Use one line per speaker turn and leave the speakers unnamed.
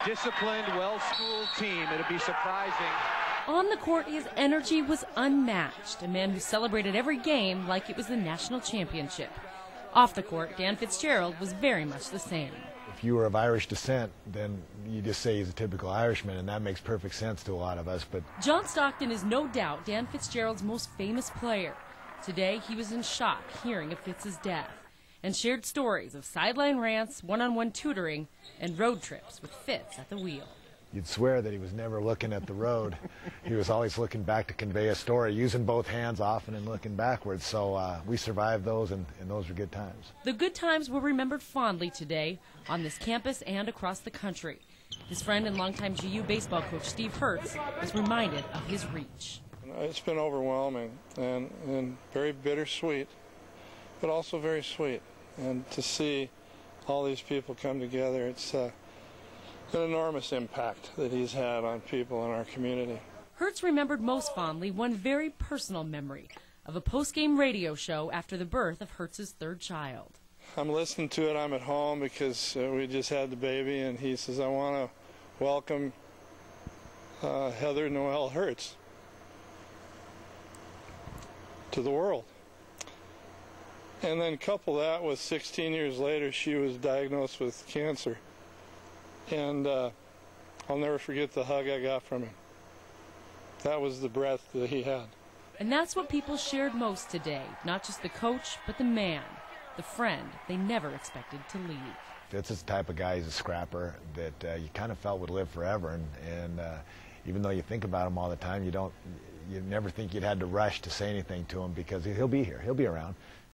disciplined, well-schooled team. It'd be surprising.
On the court, his energy was unmatched, a man who celebrated every game like it was the national championship. Off the court, Dan Fitzgerald was very much the same.
If you were of Irish descent, then you just say he's a typical Irishman, and that makes perfect sense to a lot of us. But
John Stockton is no doubt Dan Fitzgerald's most famous player. Today, he was in shock hearing of Fitz's death and shared stories of sideline rants, one-on-one tutoring, and road trips with Fitz at the wheel.
You'd swear that he was never looking at the road. He was always looking back to convey a story, using both hands often and looking backwards. So we survived those, and those were good times.
The good times were remembered fondly today on this campus and across the country. His friend and longtime GU baseball coach Steve Hertz was reminded of his reach.
It's been overwhelming and very bittersweet, but also very sweet. And to see all these people come together, it's an enormous impact that he's had on people in our community.
Hertz remembered most fondly one very personal memory of a post-game radio show after the birth of Hertz's third child.
I'm listening to it. I'm at home because we just had the baby, and he says, I want to welcome Heather Noel Hertz to the world. And then couple that with 16 years later, she was diagnosed with cancer. And I'll never forget the hug I got from him. That was the breath that he had.
And that's what people shared most today, not just the coach, but the man, the friend they never expected to leave.
Fitz is the type of guy, he's a scrapper that you kind of felt would live forever. And even though you think about him all the time, you never think you'd had to rush to say anything to him because he'll be here, he'll be around.